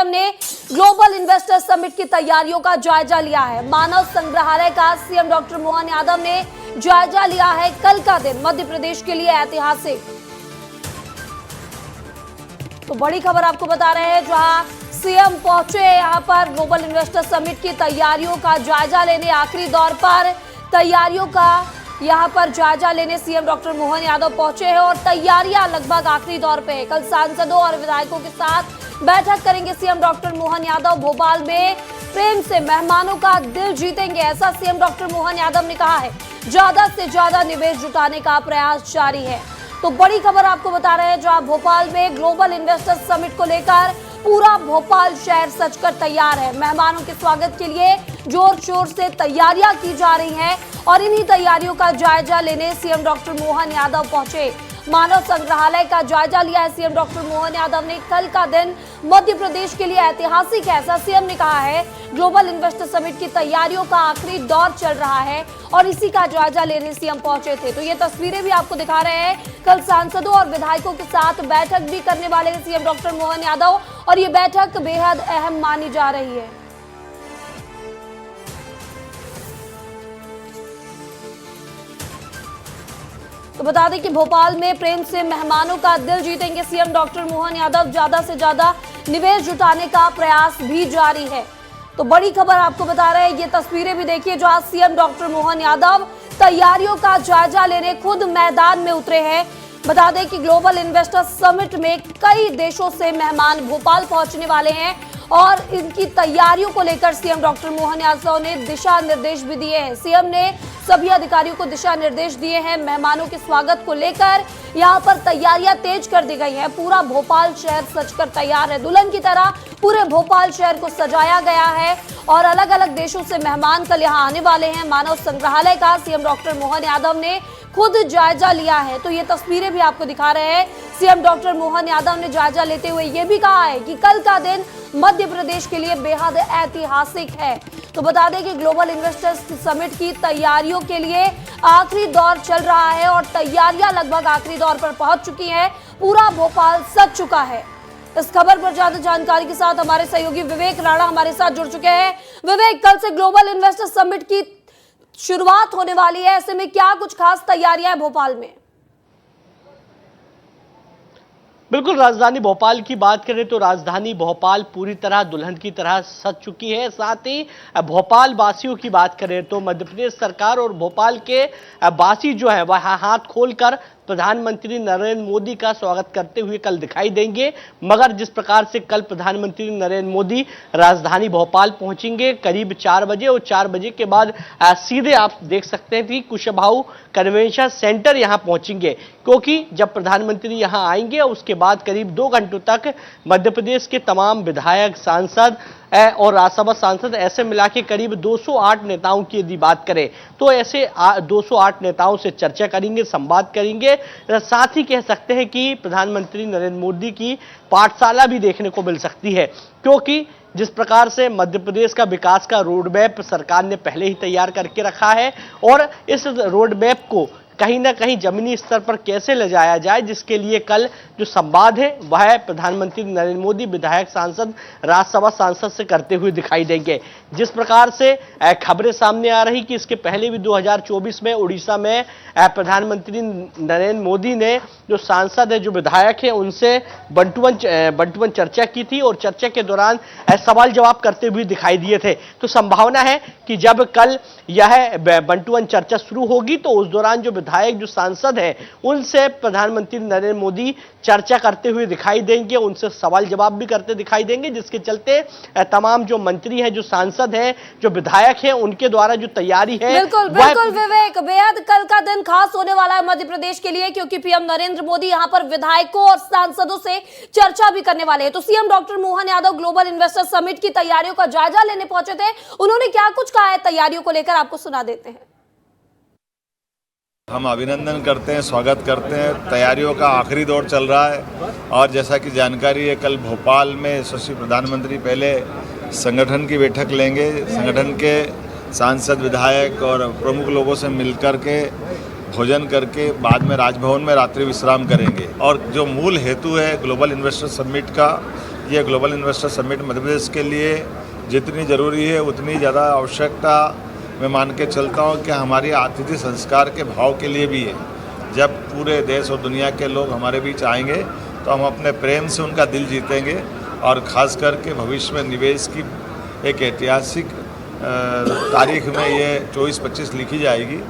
CM ने global investor summit की तैयारियों का जायजा लिया है। मानव संग्रहालय का सीएम डॉक्टर मोहन यादव ने जायजा लिया है। कल का दिन मध्य प्रदेश के लिए ऐतिहासिक। तो बड़ी खबर आपको बता रहे हैं, जहां सीएम पहुंचे यहां पर ग्लोबल इन्वेस्टर समिट की तैयारियों का जायजा लेने। आखिरी दौर पर तैयारियों का यहां पर जायजा लेने सीएम डॉक्टर मोहन यादव पहुंचे हैं और तैयारियां लगभग आखिरी दौर पे है। कल सांसदों और विधायकों के साथ बैठक करेंगे सीएम डॉक्टर मोहन यादव। भोपाल में प्रेम से मेहमानों का दिल जीतेंगे, ऐसा सीएम डॉक्टर मोहन यादव ने कहा है। ज्यादा से ज्यादा निवेश जुटाने का प्रयास जारी है। तो बड़ी खबर आपको बता रहे हैं, जहां भोपाल में ग्लोबल इन्वेस्टर समिट को लेकर पूरा भोपाल शहर सजकर तैयार है। मेहमानों के स्वागत के लिए जोर शोर से तैयारियां की जा रही हैं और इन्हीं तैयारियों का जायजा लेने सीएम डॉक्टर मोहन यादव पहुंचे। मानव संग्रहालय का जायजा लिया है सीएम डॉक्टर मोहन यादव ने। कल का दिन मध्य प्रदेश के लिए ऐतिहासिक है, ऐसा सीएम ने कहा है। ग्लोबल इन्वेस्टर समिट की तैयारियों का आखिरी दौर चल रहा है और इसी का जायजा लेने सीएम पहुंचे थे। तो ये तस्वीरें भी आपको दिखा रहे हैं। कल सांसदों और विधायकों के साथ बैठक भी करने वाले हैं सीएम डॉक्टर मोहन यादव और ये बैठक बेहद अहम मानी जा रही है। तो बता दें कि भोपाल में प्रेम से मेहमानों का दिल जीतेंगे सीएम डॉक्टर मोहन यादव। ज्यादा से ज्यादा निवेश जुटाने का प्रयास भी जारी है। तो बड़ी खबर आपको बता रहे हैं, ये तस्वीरें भी देखिए, जहां सीएम डॉक्टर मोहन यादव तैयारियों का जायजा लेने खुद मैदान में उतरे हैं। बता दें कि ग्लोबल इन्वेस्टर समिट में कई देशों से मेहमान भोपाल पहुंचने वाले हैं और इनकी तैयारियों को लेकर सीएम डॉक्टर मोहन यादव ने दिशा निर्देश भी दिए हैं। सीएम ने सभी अधिकारियों को दिशा निर्देश दिए हैं। मेहमानों के स्वागत को लेकर यहां पर तैयारियां तेज कर दी गई हैं। पूरा भोपाल शहर सजकर तैयार है। दुल्हन की तरह पूरे भोपाल शहर को सजाया गया है और अलग अलग देशों से मेहमान कल यहां आने वाले हैं। मानव संग्रहालय का सीएम डॉक्टर मोहन यादव ने खुद जायजा लिया है। तो ये तस्वीरें भी आपको दिखा रहे हैं। सीएम डॉक्टर मोहन यादव ने जायजा लेते हुए ये भी कहा है कि कल का दिन मध्य प्रदेश के लिए बेहद ऐतिहासिक है। तो बता दें कि ग्लोबल इन्वेस्टर्स समिट की तैयारियों के लिए आखिरी दौर चल रहा है और तैयारियां लगभग आखिरी दौर पर पहुंच चुकी हैं। पूरा भोपाल सज चुका है। इस खबर पर ज्यादा जानकारी के साथ हमारे सहयोगी विवेक राणा हमारे साथ जुड़ चुके हैं। विवेक, कल से ग्लोबल इन्वेस्टर समिट की शुरुआत होने वाली है, ऐसे में क्या कुछ खास तैयारियां हैं भोपाल में? बिल्कुल, राजधानी भोपाल की बात करें तो राजधानी भोपाल पूरी तरह दुल्हन की तरह सज चुकी है। साथ ही भोपाल वासियों की बात करें तो मध्य प्रदेश सरकार और भोपाल के वासी जो है वह हाथ खोलकर प्रधानमंत्री नरेंद्र मोदी का स्वागत करते हुए कल दिखाई देंगे। मगर जिस प्रकार से कल प्रधानमंत्री नरेंद्र मोदी राजधानी भोपाल पहुंचेंगे करीब 4 बजे और 4 बजे के बाद सीधे आप देख सकते हैं कि कुशाभाऊ कन्वेंशन सेंटर यहां पहुंचेंगे, क्योंकि जब प्रधानमंत्री यहां आएंगे उसके बाद करीब 2 घंटों तक मध्य प्रदेश के तमाम विधायक, सांसद और राज्यसभा सांसद ऐसे मिला के करीब 208 नेताओं की यदि बात करें तो ऐसे 208 नेताओं से चर्चा करेंगे, संवाद करेंगे। साथ ही कह सकते हैं कि प्रधानमंत्री नरेंद्र मोदी की पाठशाला भी देखने को मिल सकती है, क्योंकि जिस प्रकार से मध्य प्रदेश का विकास का रोड मैप सरकार ने पहले ही तैयार करके रखा है और इस रोड मैप को कहीं ना कहीं जमीनी स्तर पर कैसे ले जाया जाए, जिसके लिए कल जो संवाद है वह प्रधानमंत्री नरेंद्र मोदी विधायक, सांसद, राज्यसभा सांसद से करते हुए दिखाई देंगे। जिस प्रकार से खबरें सामने आ रही कि इसके पहले भी 2024 में उड़ीसा में प्रधानमंत्री नरेंद्र मोदी ने जो सांसद है, जो विधायक है, उनसे बंटुवन चर्चा की थी और चर्चा के दौरान सवाल जवाब करते हुए दिखाई दिए थे। तो संभावना है कि जब कल यह बंटुवन चर्चा शुरू होगी तो उस दौरान जो विधायक, जो सांसद हैं, उनसे प्रधानमंत्री नरेंद्र मोदी चर्चा करते हुए दिखाई देंगे, उनसे सवाल जवाब भी करते दिखाई देंगे, जिसके चलते तमाम जो मंत्री हैं, जो सांसद हैं, जो विधायक हैं, उनके द्वारा जो तैयारी है। बिल्कुल विवेक, बेहद कल का दिन खास होने वाला है मध्य प्रदेश के लिए, क्योंकि पीएम नरेंद्र मोदी यहां पर विधायकों और सांसदों से चर्चा भी करने वाले हैं। तो CM doctor Mohan Yadav global investor summit की तैयारियों का जायजा लेने पहुंचे थे। उन्होंने क्या कुछ कहा है तैयारियों को लेकर, आपको सुना देते हैं। हम अभिनंदन करते हैं, स्वागत करते हैं। तैयारियों का आखिरी दौर चल रहा है और जैसा कि जानकारी है, कल भोपाल में यशस्वी प्रधानमंत्री पहले संगठन की बैठक लेंगे। संगठन के सांसद, विधायक और प्रमुख लोगों से मिलकर के भोजन करके बाद में राजभवन में रात्रि विश्राम करेंगे। और जो मूल हेतु है ग्लोबल इन्वेस्टर समिट का, ये global investor summit Madhya Pradesh के लिए जितनी ज़रूरी है उतनी ज़्यादा आवश्यकता मैं मान के चलता हूँ कि हमारी आतिथ्य संस्कार के भाव के लिए भी है। जब पूरे देश और दुनिया के लोग हमारे बीच आएंगे तो हम अपने प्रेम से उनका दिल जीतेंगे और ख़ास करके भविष्य में निवेश की एक ऐतिहासिक तारीख में ये 24-25 लिखी जाएगी।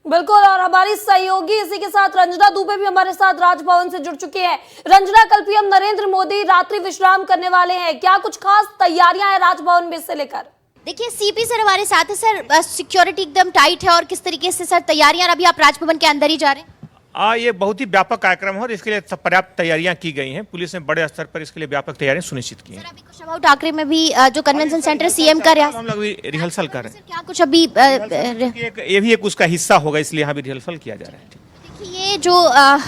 बिल्कुल, और हमारी सहयोगी इसी के साथ रंजना दुबे भी हमारे साथ राजभवन से जुड़ चुके हैं। रंजना, कल पीएम नरेंद्र मोदी रात्रि विश्राम करने वाले हैं, क्या कुछ खास तैयारियां हैं राजभवन में इससे लेकर? देखिए, सीपी सर हमारे साथ है। सर, सिक्योरिटी एकदम टाइट है और किस तरीके से सर तैयारियां, अभी आप राजभवन के अंदर ही जा रहे हैं? ये बहुत ही व्यापक कार्यक्रम है और इसके लिए पर्याप्त तैयारियां की गई हैं। पुलिस ने बड़े स्तर पर इसके लिए व्यापक तैयारियां सुनिश्चित की हैं। सर, अभी कुशाभाऊ ठाकरे में भी जो कन्वेंशन सेंटर सीएम का हम लोग भी रिहर्सल कर रहे हैं। क्या कुछ अभी ये भी एक उसका हिस्सा होगा, इसलिए यहाँ भी रिहर्सल किया जा रहा है। ये जो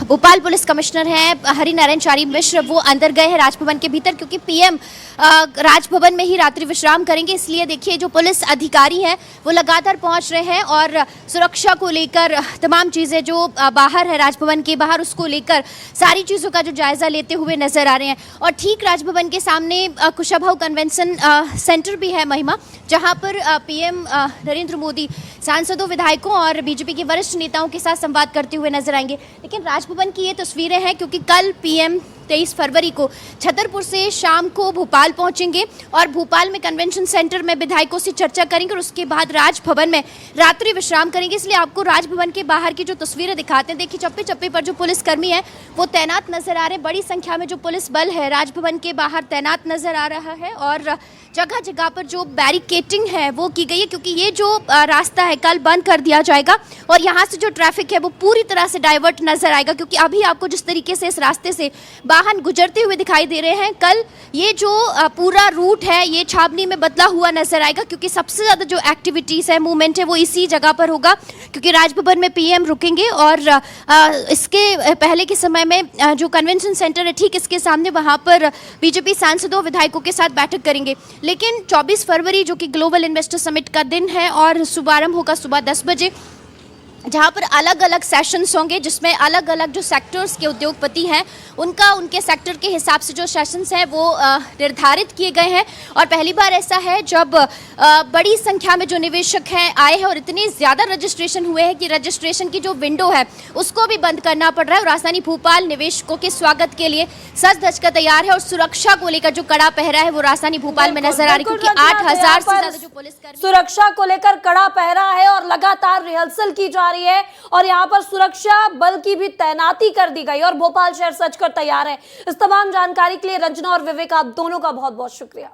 भोपाल पुलिस कमिश्नर हैं हरिनारायण चारी मिश्र, वो अंदर गए हैं राजभवन के भीतर, क्योंकि पीएम राजभवन में ही रात्रि विश्राम करेंगे। इसलिए देखिए, जो पुलिस अधिकारी हैं वो लगातार पहुंच रहे हैं और सुरक्षा को लेकर तमाम चीज़ें जो बाहर है राजभवन के बाहर, उसको लेकर सारी चीज़ों का जो जायजा लेते हुए नजर आ रहे हैं। और ठीक राजभवन के सामने कुशाभाऊ कन्वेंशन सेंटर भी है महिमा, जहाँ पर पीएम नरेंद्र मोदी सांसदों, विधायकों और बीजेपी के वरिष्ठ नेताओं के साथ संवाद करते हुए नजर आएंगे। लेकिन राजभवन की ये तस्वीरें हैं, क्योंकि कल पीएम 23 फरवरी को छतरपुर से शाम को भोपाल पहुंचेंगे और भोपाल में कन्वेंशन सेंटर में विधायकों से चर्चा करेंगे और उसके बाद राजभवन में रात्रि विश्राम करेंगे। इसलिए आपको राजभवन के बाहर की जो तस्वीरें दिखाते हैं, देखिए चप्पे चप्पे पर जो पुलिसकर्मी हैं वो तैनात नजर आ रहे हैं। बड़ी संख्या में जो पुलिस बल है राजभवन के बाहर तैनात नजर आ रहा है और जगह जगह पर जो बैरिकेटिंग है वो की गई है, क्योंकि ये जो रास्ता है कल बंद कर दिया जाएगा और यहाँ से जो ट्रैफिक है वो पूरी तरह से डाइवर्ट नजर आएगा। क्योंकि अभी आपको जिस तरीके से इस रास्ते से वाहन गुजरते हुए दिखाई दे रहे हैं, कल ये जो पूरा रूट है ये छावनी में बदला हुआ नजर आएगा, क्योंकि सबसे ज़्यादा जो एक्टिविटीज़ है, मूवमेंट है, वो इसी जगह पर होगा। क्योंकि राजभवन में पीएम रुकेंगे और इसके पहले के समय में जो कन्वेंशन सेंटर है ठीक इसके सामने, वहाँ पर बीजेपी सांसदों, विधायकों के साथ बैठक करेंगे। लेकिन 24 फरवरी जो कि ग्लोबल इन्वेस्टर समिट का दिन है और शुभारंभ होगा सुबह 10 बजे, जहाँ पर अलग अलग सेशंस होंगे, जिसमें अलग अलग जो सेक्टर्स के उद्योगपति हैं उनके सेक्टर के हिसाब से जो सेशंस हैं वो निर्धारित किए गए हैं। और पहली बार ऐसा है जब बड़ी संख्या में जो निवेशक हैं आए हैं और इतनी ज़्यादा रजिस्ट्रेशन हुए हैं कि रजिस्ट्रेशन की जो विंडो है उसको भी बंद करना पड़ रहा है। और राजधानी भोपाल निवेशकों के स्वागत के लिए सज धज कर तैयार है और सुरक्षा को लेकर जो कड़ा पहरा है वो राजधानी भोपाल में नजर आ रही है, क्योंकि 8000 से ज्यादा जो पुलिसकर्मी सुरक्षा को लेकर कड़ा पहरा है और लगातार रिहर्सल की जा रही है और यहाँ पर सुरक्षा बल की भी तैनाती कर दी गई और भोपाल शहर सज कर तैयार है। इस तमाम जानकारी के लिए रंजना और विवेक, आप दोनों का बहुत बहुत शुक्रिया।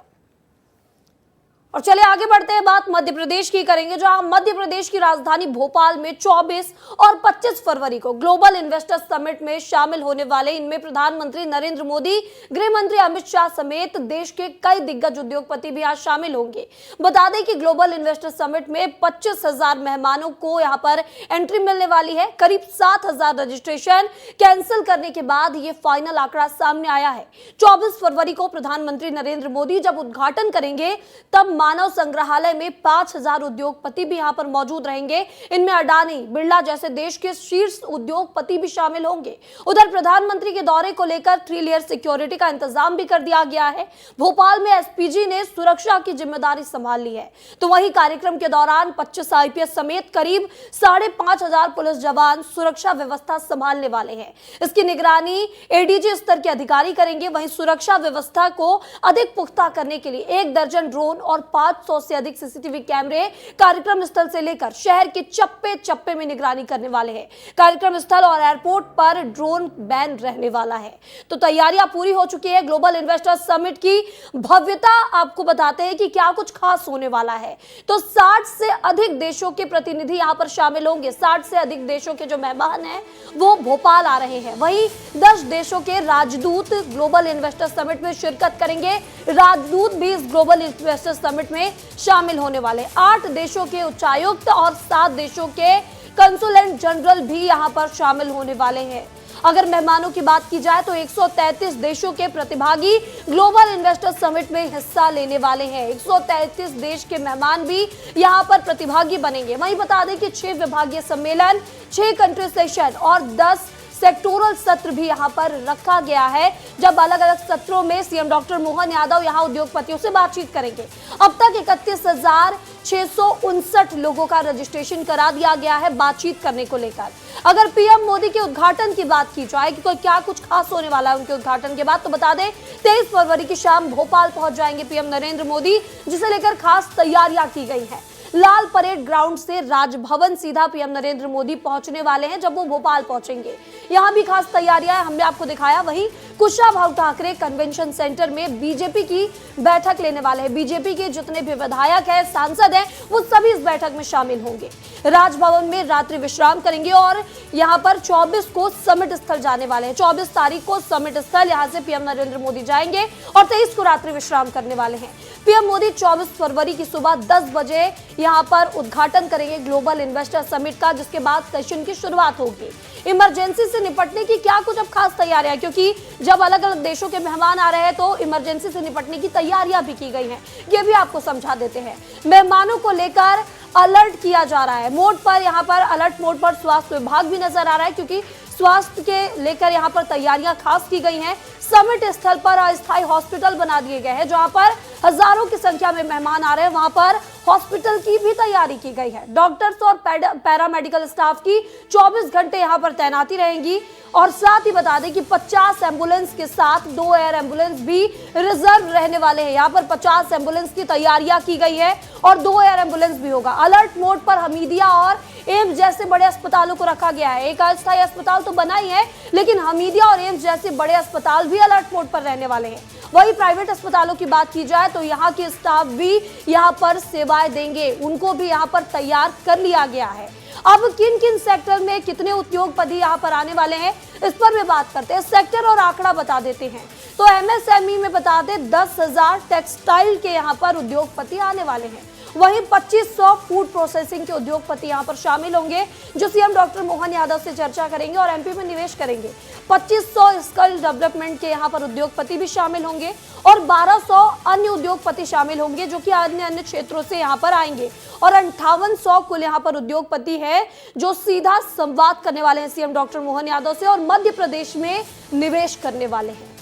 और चलिए आगे बढ़ते हैं, बात मध्य प्रदेश की करेंगे, जहां मध्य प्रदेश की राजधानी भोपाल में 24 और 25 फरवरी को ग्लोबल इन्वेस्टर समिट में शामिल होने वाले, इनमें प्रधानमंत्री नरेंद्र मोदी, गृह मंत्री अमित शाह समेत देश के कई दिग्गज उद्योगपति भी आज शामिल होंगे। बता दें कि ग्लोबल इन्वेस्टर समिट में 25,000 मेहमानों को यहां पर एंट्री मिलने वाली है। करीब 7,000 रजिस्ट्रेशन कैंसिल करने के बाद ये फाइनल आंकड़ा सामने आया है। 24 फरवरी को प्रधानमंत्री नरेंद्र मोदी जब उद्घाटन करेंगे तब मानव संग्रहालय में 5,000 उद्योगपति भी यहां पर मौजूद रहेंगे। इनमें अडानी, बिरला जैसे देश के शीर्ष उद्योगपति भी शामिल होंगे। उधर प्रधानमंत्री के दौरे को लेकर 3 लेयर सिक्योरिटी का इंतजाम भी कर दिया गया है। भोपाल में एसपीजी ने सुरक्षा की जिम्मेदारी संभाल ली है। तो वहीं कार्यक्रम के दौरान 25 आईपीएस समेत करीब 5,500 पुलिस जवान सुरक्षा व्यवस्था संभालने वाले हैं। इसकी निगरानी एडीजी स्तर के अधिकारी करेंगे। वहीं सुरक्षा व्यवस्था को अधिक पुख्ता करने के लिए 1 दर्जन ड्रोन और 500 से अधिक सीसीटीवी कैमरे कार्यक्रम स्थल से लेकर शहर के चप्पे चप्पे में निगरानी करने वाले हैं। कार्यक्रम स्थल और एयरपोर्ट पर ड्रोन बैन रहने वाला है। तो तैयारियां पूरी हो चुकी है। ग्लोबल इन्वेस्टर समिट की भव्यता आपको बताते हैं कि क्या कुछ खास होने वाला है। तो 60 से अधिक देशों के प्रतिनिधि यहां पर शामिल होंगे। 60 से अधिक देशों के जो मेहमान हैं वो भोपाल आ रहे हैं। वहीं 10 देशों के राजदूत ग्लोबल इन्वेस्टर समिट में शिरकत करेंगे। राजदूत भी इस ग्लोबल इन्वेस्टर समिट में शामिल होने वाले। 8 देशों के उच्चायुक्त और 7 देशों के कंसुलेट जनरल भी यहां पर शामिल होने वाले हैं। अगर मेहमानों की बात की जाए तो 133 देशों के प्रतिभागी ग्लोबल इन्वेस्टर समिट में हिस्सा लेने वाले हैं। 133 देश के मेहमान भी यहां पर प्रतिभागी बनेंगे। वहीं बता दें कि 6 विभागीय सम्मेलन, 6 कंट्री सेशन और 10 सेक्टोरल सत्र भी यहां पर रखा गया है, जब अलग अलग सत्रों में सीएम डॉक्टर मोहन यादव यहां उद्योगपतियों से बातचीत करेंगे। अब तक 31,659 लोगों का रजिस्ट्रेशन करा दिया गया है बातचीत करने को लेकर। अगर पीएम मोदी के उद्घाटन की बात की जाए कि कोई क्या कुछ खास होने वाला है उनके उद्घाटन के बाद, तो बता दें 23 फरवरी की शाम भोपाल पहुंच जाएंगे पीएम नरेंद्र मोदी, जिसे लेकर खास तैयारियां की गई हैं। लाल परेड ग्राउंड से राजभवन सीधा पीएम नरेंद्र मोदी पहुंचने वाले हैं जब वो भोपाल पहुंचेंगे। यहां भी खास तैयारियां हैं, हमने आपको दिखाया। वहीं कुशाभाऊ ठाकरे कन्वेंशन सेंटर में बीजेपी की बैठक लेने वाले हैं। बीजेपी के जितने भी विधायक हैं, सांसद हैं, वो सभी इस बैठक में शामिल होंगे। राजभवन में रात्रि विश्राम करेंगे और यहां पर 24 को समिट स्थल जाने वाले हैं। 24 तारीख को समिट स्थल यहां से पीएम नरेंद्र मोदी जाएंगे और 23 को रात्रि विश्राम करने वाले हैं। पीएम मोदी 24 फरवरी की सुबह 10 बजे यहां पर उद्घाटन करेंगे ग्लोबल इन्वेस्टर समिट का, जिसके बाद सेशन की शुरुआत होगी। इमरजेंसी से निपटने की क्या कुछ अब खास तैयारियां, क्योंकि जब अलग अलग देशों के मेहमान आ रहे हैं तो इमरजेंसी से निपटने की तैयारियां भी की गई हैं, ये भी आपको समझा देते हैं। मेहमानों को लेकर अलर्ट किया जा रहा है। मोड पर यहां पर अलर्ट मोड पर स्वास्थ्य विभाग भी नजर आ रहा है, क्योंकि स्वास्थ्य के लेकर यहां पर तैयारियां खास की गई हैं। समिट स्थल पर अस्थायी हॉस्पिटल बना दिए गए हैं, जहां पर हजारों की संख्या में मेहमान आ रहे हैं, वहां पर हॉस्पिटल की भी तैयारी की गई है। डॉक्टर्स और पैरामेडिकल स्टाफ की 24 घंटे यहां पर तैनाती रहेंगी। और साथ ही बता दें कि 50 एम्बुलेंस के साथ 2 एयर एम्बुलेंस भी रिजर्व रहने वाले हैं। यहाँ पर 50 एम्बुलेंस की तैयारियां की गई है और 2 एयर एम्बुलेंस भी होगा। अलर्ट मोड पर हमीदिया और एम्स जैसे बड़े अस्पतालों को रखा गया है। एक अस्थायी अस्पताल तो बना ही है, लेकिन हमीदिया और एम्स जैसे बड़े अस्पताल भी अलर्ट मोड पर रहने वाले हैं। वही प्राइवेट अस्पतालों की बात की जाए तो यहाँ के स्टाफ भी यहाँ पर सेवाएं देंगे, उनको भी यहाँ पर तैयार कर लिया गया है। अब किन किन सेक्टर में कितने उद्योगपति यहाँ पर आने वाले हैं, इस पर भी बात करते हैं। सेक्टर और आंकड़ा बता देते हैं। तो एमएसएमई में बता दें 10,000 टेक्सटाइल के यहाँ पर उद्योगपति आने वाले हैं। वहीं 2500 फूड प्रोसेसिंग के उद्योगपति यहां पर शामिल होंगे, जो सीएम डॉक्टर मोहन यादव से चर्चा करेंगे और एमपी में निवेश करेंगे। 2500 स्किल डेवलपमेंट के यहां पर उद्योगपति भी शामिल होंगे और 1200 अन्य उद्योगपति शामिल होंगे, जो कि अन्य क्षेत्रों से यहां पर आएंगे। और 5800 कुल यहां पर उद्योगपति है जो सीधा संवाद करने वाले हैं सीएम डॉक्टर मोहन यादव से और मध्य प्रदेश में निवेश करने वाले हैं।